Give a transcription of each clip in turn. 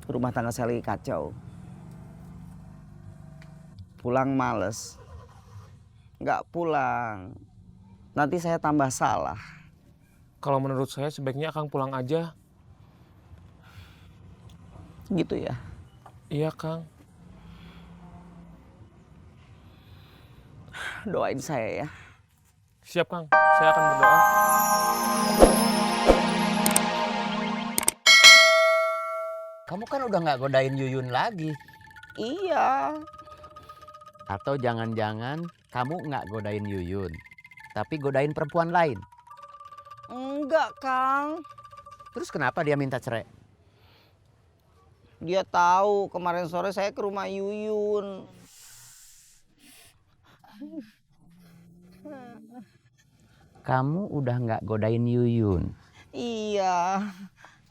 Rumah tangga saya lagi kacau. Pulang males. Nggak pulang. Nanti saya tambah salah. Kalau menurut saya sebaiknya Kang pulang aja. Gitu ya. Iya Kang. Doain saya ya. Siap Kang, saya akan berdoa. Kamu kan udah nggak godain Yuyun lagi. Iya. Atau jangan-jangan kamu nggak godain Yuyun, tapi godain perempuan lain. Enggak, Kang. Terus kenapa dia minta cerai? Dia tahu kemarin sore saya ke rumah Yuyun. Kamu udah nggak godain Yuyun, Iya.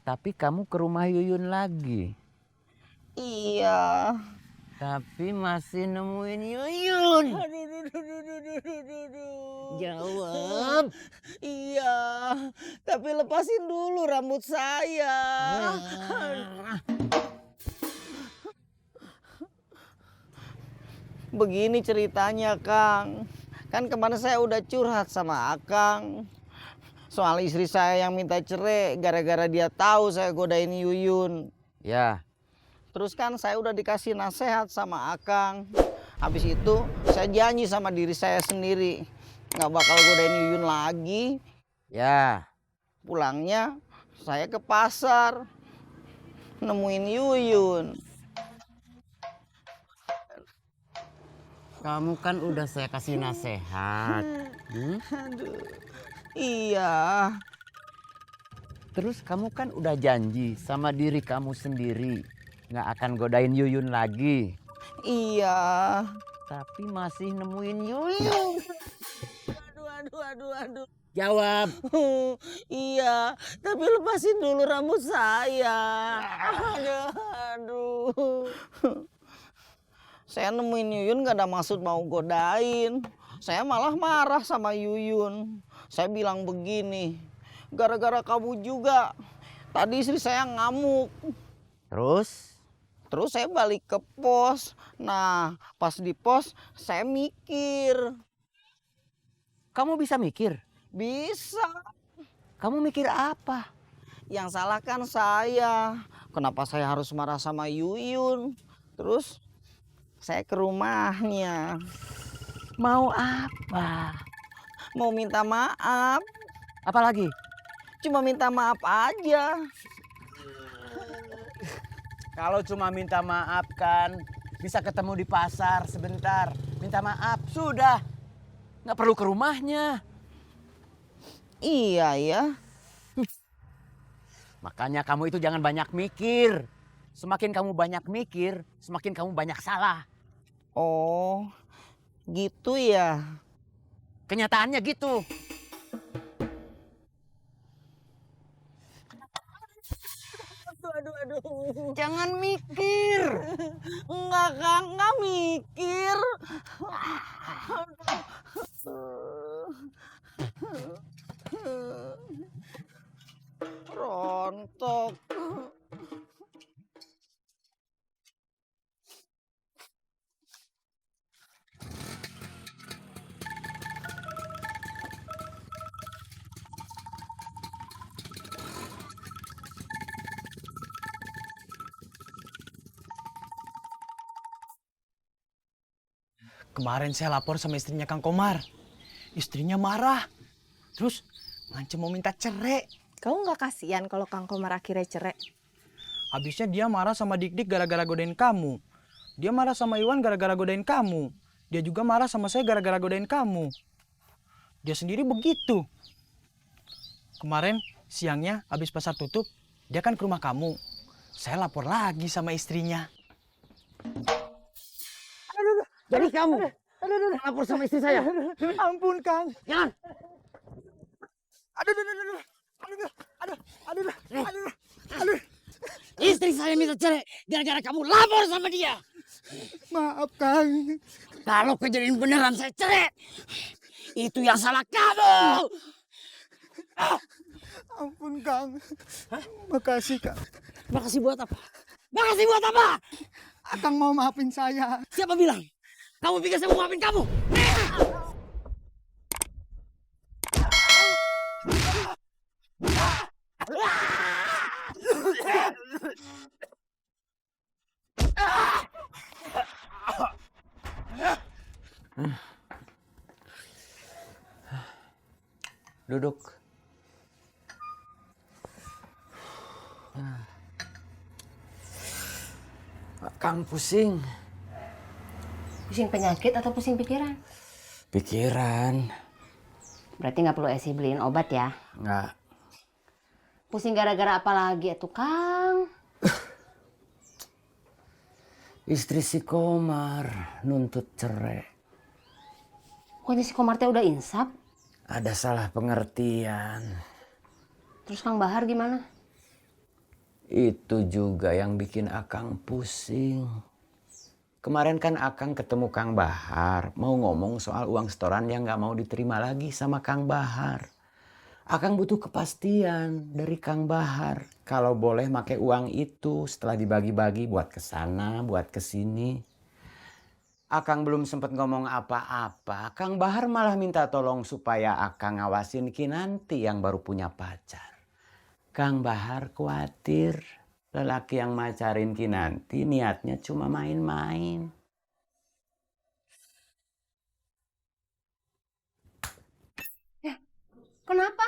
tapi kamu ke rumah Yuyun lagi. Iya. Tapi masih nemuin Yuyun. Jawab. Iya. Tapi lepasin dulu rambut saya. Begini ceritanya, Kang. Kan kemarin saya udah curhat sama Akang soal istri saya yang minta cerai gara-gara dia tahu saya godain Yuyun. Ya, Terus kan saya udah dikasih nasihat sama Akang. Habis itu saya janji sama diri saya sendiri nggak bakal godain Yuyun lagi. ya. Pulangnya saya ke pasar nemuin Yuyun. Kamu kan udah saya kasih nasihat. Aduh. Iya. Terus kamu kan udah janji sama diri kamu sendiri nggak akan godain Yuyun lagi. Iya. Tapi masih nemuin Yuyun. Aduh. Jawab. Iya, tapi lepasin dulu rambut saya. Aduh. Saya nemuin Yuyun gak ada maksud mau godain. Saya malah marah sama Yuyun. Saya bilang begini, gara-gara kamu juga. Tadi istri saya ngamuk. Terus Terus saya balik ke pos. Nah, pas di pos saya mikir. kamu bisa mikir. Bisa. Kamu mikir apa? Yang salah kan saya. Kenapa saya harus marah sama Yuyun? Terus saya ke rumahnya. Mau apa? Mau minta maaf. Apalagi? Cuma minta maaf aja. Kalau cuma minta maaf kan bisa ketemu di pasar sebentar. Minta maaf, sudah. Nggak perlu ke rumahnya. Iya ya. Makanya kamu itu jangan banyak mikir. Semakin kamu banyak mikir, semakin kamu banyak salah. Oh, gitu ya. Kenyataannya gitu. Aduh. Jangan mikir. Enggak, Kang, enggak mikir. Rontok. Kemarin saya lapor sama istrinya Kang Komar. Istrinya marah. Terus ngancem mau minta cerai. Kamu nggak kasihan kalau Kang Komar akhirnya cerai? Habisnya dia marah sama Dik-Dik gara-gara godain kamu. Dia marah sama Iwan gara-gara godain kamu. Dia juga marah sama saya gara-gara godain kamu. Dia sendiri begitu. Kemarin siangnya habis pasar tutup, dia kan ke rumah kamu. Saya lapor lagi sama istrinya. Jadi kamu lapor sama istri saya. Ampun, Kang. Jangan. Aduh. Istri saya minta cerai gara-gara kamu lapor sama dia. Maaf, Kang. Kalau kejadian beneran saya cerai, itu yang salah kamu. Ampun, Kang. Makasih, Kang. Makasih buat apa? Makasih buat apa? Akang mau maafin saya. Siapa bilang? Kamu pikir saya mau maafin kamu? Duduk. Kang pusing. Pusing penyakit atau pusing pikiran? Pikiran. Berarti nggak perlu Esi beliin obat ya? Nggak. Pusing gara-gara apa lagi tuh Kang? Istri si Komar nuntut cerai. Pokoknya si Komar teh udah insap. Ada salah pengertian. Terus Kang Bahar gimana? Itu juga yang bikin Akang pusing. Kemarin kan Akang ketemu Kang Bahar. Mau ngomong soal uang setoran yang gak mau diterima lagi sama Kang Bahar. Akang butuh kepastian dari Kang Bahar. Kalau boleh pakai uang itu setelah dibagi-bagi buat kesana, buat kesini. Akang belum sempat ngomong apa-apa. Kang Bahar malah minta tolong supaya Akang ngawasin Kinanti yang baru punya pacar. Kang Bahar khawatir lelaki yang macarin Kinanti niatnya cuma main-main. Kenapa?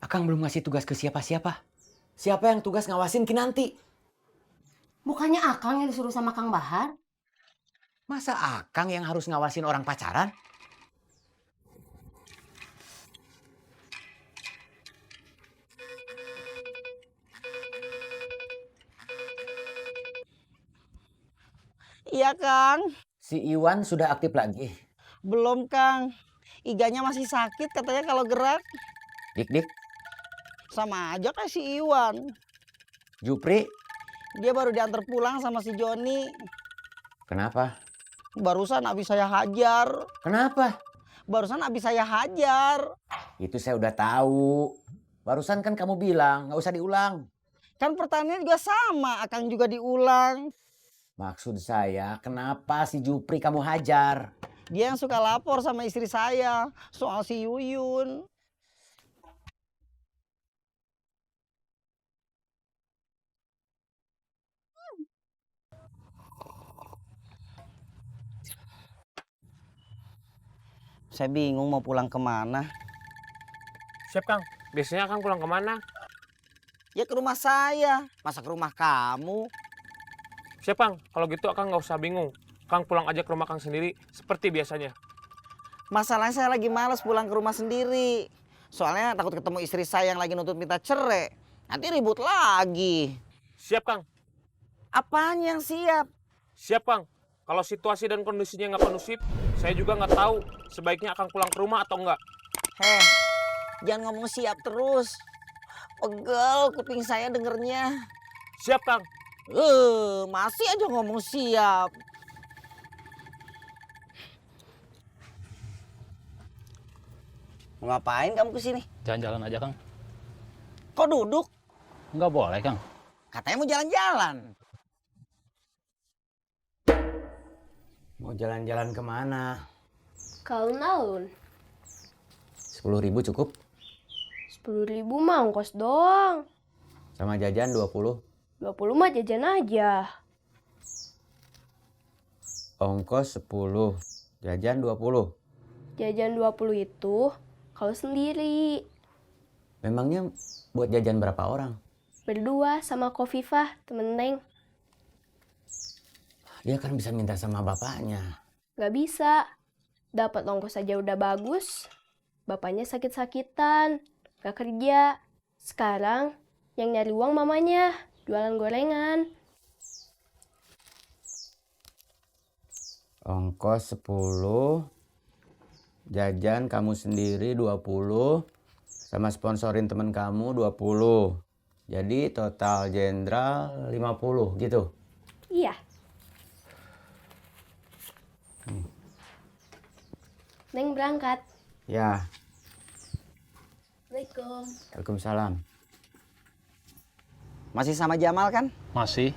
Akang belum ngasih tugas ke siapa-siapa. Siapa yang tugas ngawasin Kinanti? Bukannya Akang yang disuruh sama Kang Bahar? Masa Akang yang harus ngawasin orang pacaran? Iya Kang. Si Iwan sudah aktif lagi. Belum Kang. Iganya masih sakit katanya kalau gerak. Dik-dik, Sama aja kayak si Iwan. Jupri, Dia baru diantar pulang sama si Joni. kenapa? Barusan abis saya hajar. Kenapa? Barusan abis saya hajar. Itu saya udah tahu. Barusan kan kamu bilang, nggak usah diulang. Kan pertanyaannya juga sama, Akang juga diulang. Maksud saya, kenapa si Jupri kamu hajar? Dia yang suka lapor sama istri saya soal si Yuyun. Saya bingung mau pulang kemana. Siap, Kang. Biasanya Kang pulang kemana? Ya ke rumah saya, masa ke rumah kamu? Siap, Kang. Kalau gitu Kang nggak usah bingung. Kang pulang aja ke rumah Kang sendiri, seperti biasanya. Masalahnya saya lagi males pulang ke rumah sendiri. Soalnya takut ketemu istri saya yang lagi nuntut minta cerai. Nanti ribut lagi. Siap, Kang. Apaan yang siap? Siap, Kang. Kalau situasi dan kondisinya nggak kondusif, saya juga nggak tahu sebaiknya Kang pulang ke rumah atau enggak. Heh, jangan ngomong siap terus. Pegel kuping saya dengernya. Siap, Kang. Masih aja ngomong siap. Mau ngapain kamu kesini? Jalan-jalan aja, Kang. Kok duduk? Nggak boleh, Kang. Katanya mau jalan-jalan. Mau jalan-jalan kemana? Kau naon? 10.000 cukup? 10.000 mah ongkos doang. Sama jajan 20. 20 mah jajan aja. Ongkos 10. Jajan 20. Jajan 20 itu kalau sendiri. Memangnya buat jajan berapa orang? Berdua sama Kofifah, temen Neng. Dia kan bisa minta sama bapaknya. Gak bisa. Dapat ongkos aja udah bagus. Bapaknya sakit-sakitan. Gak kerja. Sekarang yang nyari uang mamanya. Jualan gorengan. Ongkos 10. Jajan kamu sendiri 20. Sama sponsorin temen kamu 20. Jadi total jenderal 50 gitu. Iya. Neng berangkat. Ya, Assalamualaikum. Waalaikumsalam. Masih sama Jamal kan? Masih.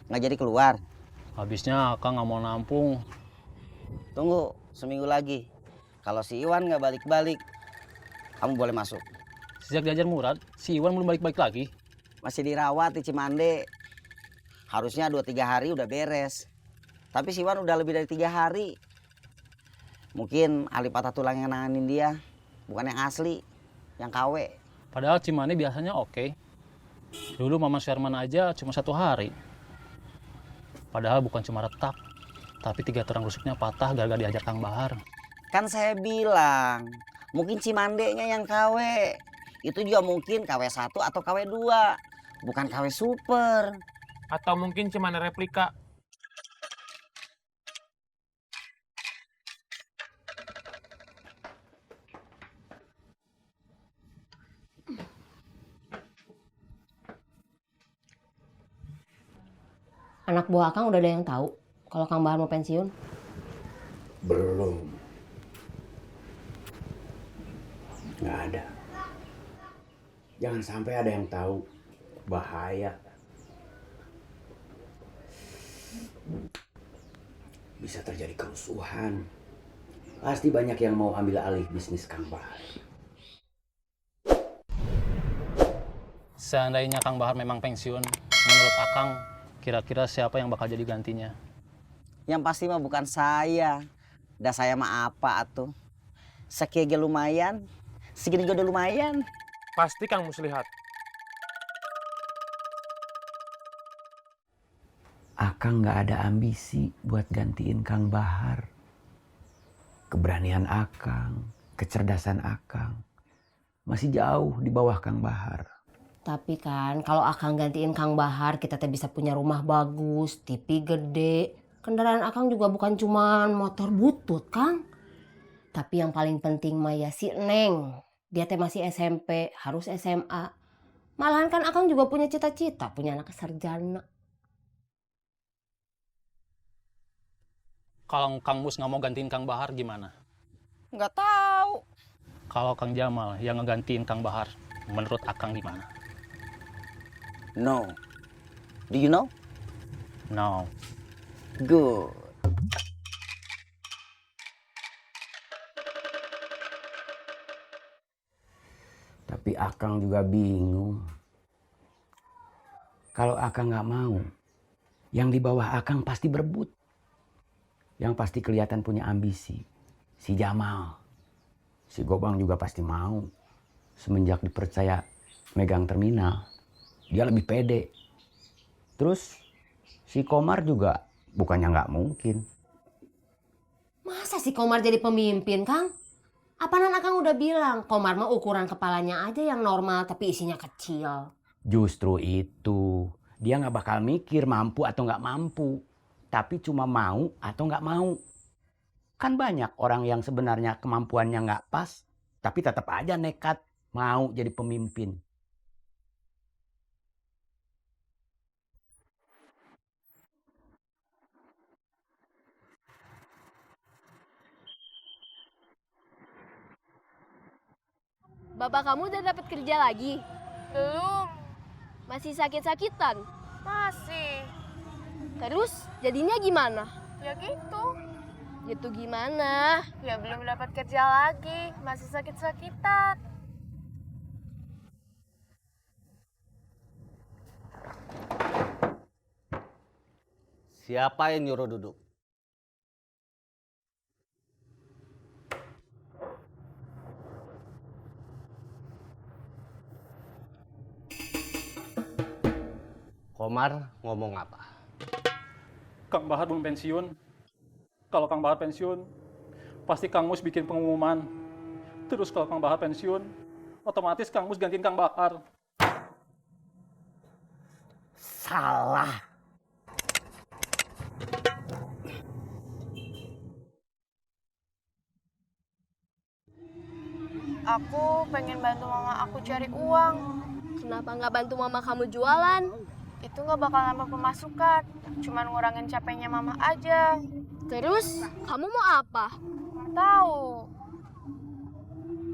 Nggak jadi keluar. Habisnya Akang nggak mau nampung. Tunggu seminggu lagi. Kalau si Iwan nggak balik-balik, kamu boleh masuk. Sejak diajar Murad, si Iwan belum balik-balik lagi. Masih dirawat di Cimande. Harusnya 2-3 hari udah beres. Tapi si Iwan udah lebih dari 3 hari. Mungkin ahli patah tulang yang nanganin dia. Bukan yang asli, yang KW. Padahal Cimane biasanya oke. Dulu Mama Sherman aja cuma 1 hari. Padahal bukan cuma retak, tapi 3 tulang rusuknya patah gara-gara diajar Kang Bahar. Kan saya bilang, mungkin Cimandenya yang KW. Itu juga mungkin KW 1 atau KW 2. Bukan KW super. Atau mungkin Cimande replika. Anak buah Akang udah ada yang tahu kalau Kang Bahar mau pensiun? Belum. Nggak ada. Jangan sampai ada yang tahu. Bahaya. Bisa terjadi kerusuhan. Pasti banyak yang mau ambil alih bisnis Kang Bahar. Seandainya Kang Bahar memang pensiun, menurut Akang, kira-kira siapa yang bakal jadi gantinya? Yang pasti mah bukan saya. Dah saya mah apa atuh. Sekege lumayan, segini juga udah lumayan. Pasti Kang Muslihat. Akang nggak ada ambisi buat gantiin Kang Bahar. Keberanian Akang, kecerdasan Akang masih jauh di bawah Kang Bahar. Tapi kan kalau Akang gantiin Kang Bahar, kita teh bisa punya rumah bagus, TV gede. Kendaraan Akang juga bukan cuma motor butut, Kang. Tapi yang paling penting mah ya si Neng. Dia teh masih SMP, harus SMA. Malahan kan Akang juga punya cita-cita, punya anak sarjana. Kalau Kang Mus nggak mau gantiin Kang Bahar gimana? Nggak tahu. Kalau Kang Jamal yang ngegantiin Kang Bahar, menurut Akang gimana? No. Do you know? No. Good. Tapi Akang juga bingung. Kalau Akang nggak mau, yang di bawah Akang pasti berebut. Yang pasti kelihatan punya ambisi. Si Jamal. Si Gobang juga pasti mau. Semenjak dipercaya megang terminal, dia lebih pede. Terus si Komar juga bukannya nggak mungkin. Masa si Komar jadi pemimpin, Kang? Apaanan Akang udah bilang, Komar mah ukuran kepalanya aja yang normal tapi isinya kecil. Justru itu. Dia nggak bakal mikir mampu atau nggak mampu. Tapi cuma mau atau nggak mau. Kan banyak orang yang sebenarnya kemampuannya nggak pas, tapi tetap aja nekat mau jadi pemimpin. Bapak kamu udah dapat kerja lagi? Belum. Masih sakit-sakitan? Masih. Terus jadinya gimana? Ya gitu. Gitu gimana? Ya belum dapat kerja lagi. Masih sakit-sakitan. Siapa yang nyuruh duduk? Komar ngomong apa? Kang Bahar belum pensiun. Kalau Kang Bahar pensiun, pasti Kang Mus bikin pengumuman. Terus kalau Kang Bahar pensiun, otomatis Kang Mus gantiin Kang Bahar. Salah. Aku pengen bantu mama aku cari uang. Kenapa nggak bantu mama kamu jualan? Itu nggak bakal nambah pemasukan. Cuman ngurangin capeknya mama aja. Terus kamu mau apa? Nggak tahu.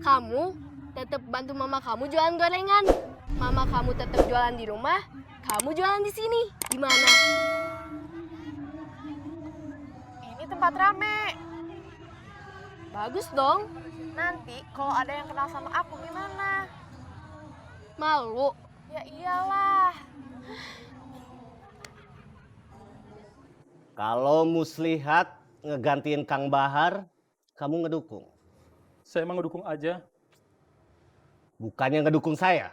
Kamu tetap bantu mama kamu jualan gorengan. Mama kamu tetap jualan di rumah, kamu jualan di sini. Gimana? tempat rame. Bagus dong. Nanti kalau ada yang kenal sama aku gimana? Malu. Ya iyalah. Kalau Muslihat ngegantiin Kang Bahar, kamu ngedukung. Saya emang ngedukung aja. Bukannya ngedukung saya.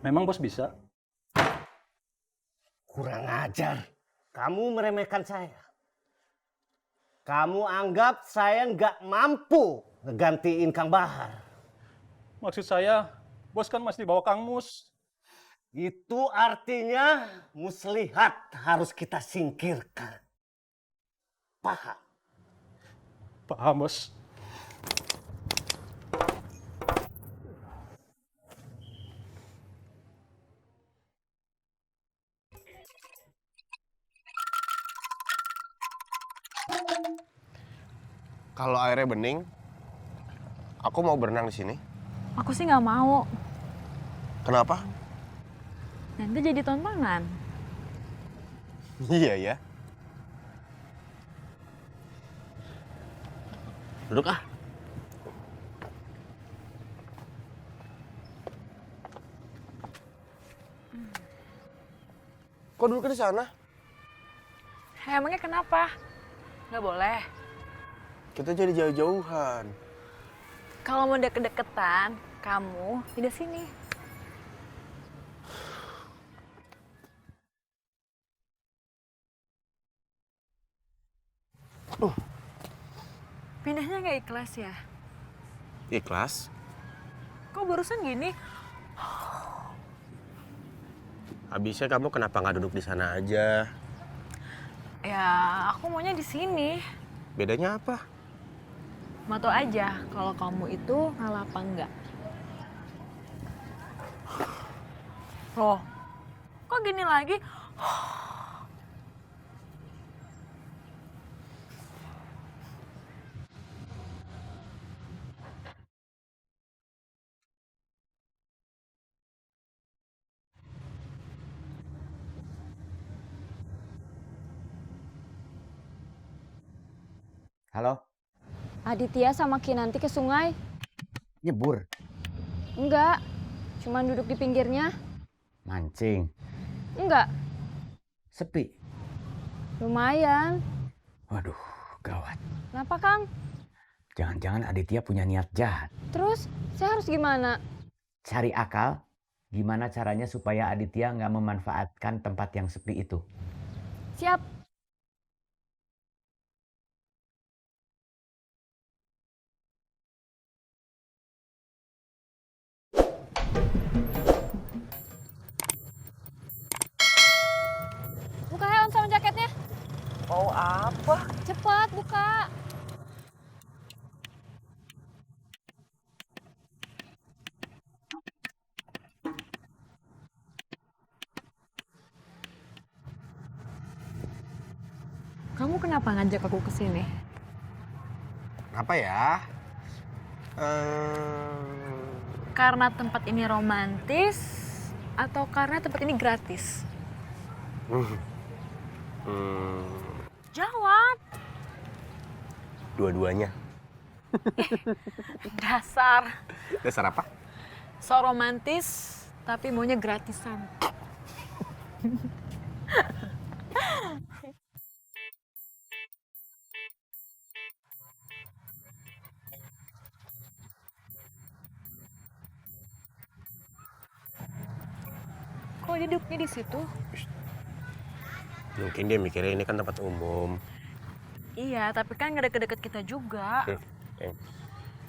Memang bos bisa? Kurang ajar. Kamu meremehkan saya. Kamu anggap saya nggak mampu ngegantiin Kang Bahar. Maksud saya, bos kan masih di bawah Kang Mus. Itu artinya Muslihat harus kita singkirkan. Paham? Paham, bos. Kalau airnya bening, aku mau berenang di sini. Aku sih nggak mau. Kenapa? Nanti jadi tontonan. Iya ya. Duduk ah. Kok duduk di sana? Emangnya kenapa? Nggak boleh. Kita jadi jauh-jauhan. Kalau mau deket-deketan, kamu tidak sini. Pindahnya nggak ikhlas ya? Ikhlas? Kok barusan gini? Habisnya kamu kenapa nggak duduk di sana aja? Ya, aku maunya di sini. Bedanya apa? Mau tau aja kalau kamu itu ngalah apa enggak. Loh, kok gini lagi? Halo, Aditya sama Kinanti ke sungai. nyebur, Enggak, cuman duduk di pinggirnya. mancing, Enggak, sepi. lumayan. Waduh, gawat. Kenapa, Kang? Jangan-jangan Aditya punya niat jahat. Terus, saya harus gimana? Cari akal, gimana caranya supaya Aditya nggak memanfaatkan tempat yang sepi itu. Siap. Buka helm sama jaketnya. Mau apa? Cepat, buka. Kamu kenapa ngajak aku ke sini? Apa ya? Karena tempat ini romantis atau karena tempat ini gratis? Jawab. Dua-duanya. Dasar. Dasar apa? So romantis tapi maunya gratisan. Kok dia duduknya di situ? Mungkin dia mikirnya ini kan tempat umum. Iya, tapi kan nggak deket-deket kita juga.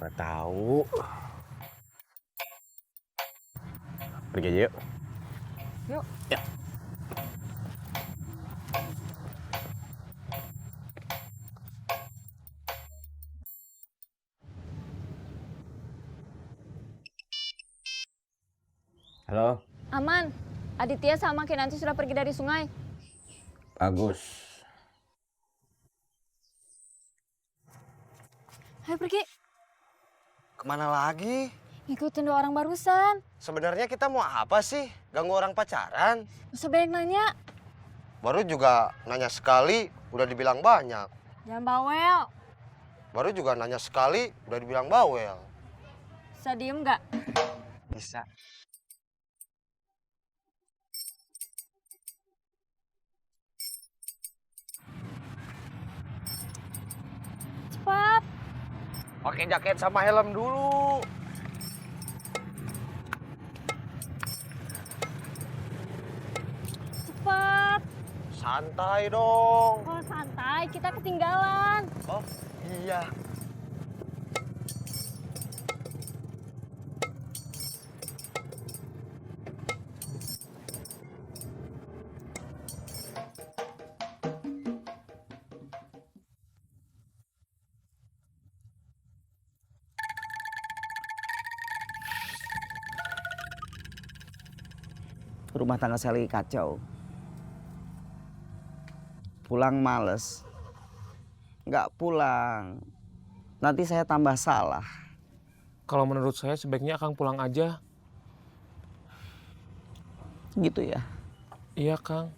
Nggak tahu. Pergi aja yuk. Yuk. Ya. Halo, Aman. Aditya sama Kinanti sudah pergi dari sungai. bagus. Ayo pergi. Kemana lagi? Ngikutin dua orang barusan. Sebenarnya kita mau apa sih? Ganggu orang pacaran? Gak usah banyak nanya. Baru juga nanya sekali, udah dibilang banyak. Jangan bawel. Baru juga nanya sekali, udah dibilang bawel. Bisa diem nggak? Bisa. Cepat. Pakai jaket sama helm dulu. Cepat. Santai dong. Kalau santai, kita ketinggalan. Oh, iya. Rumah tangga saya lagi kacau. Pulang males. Nggak pulang. Nanti saya tambah salah. Kalau menurut saya sebaiknya Kang pulang aja. Gitu ya. Iya, Kang.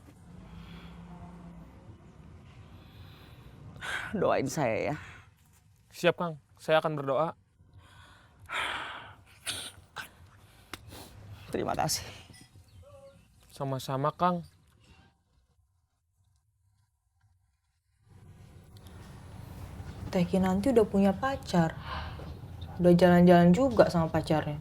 Doain saya ya. Siap, Kang. Saya akan berdoa. Terima kasih. Sama-sama, Kang. Teh Kinanti udah punya pacar. Udah jalan-jalan juga sama pacarnya.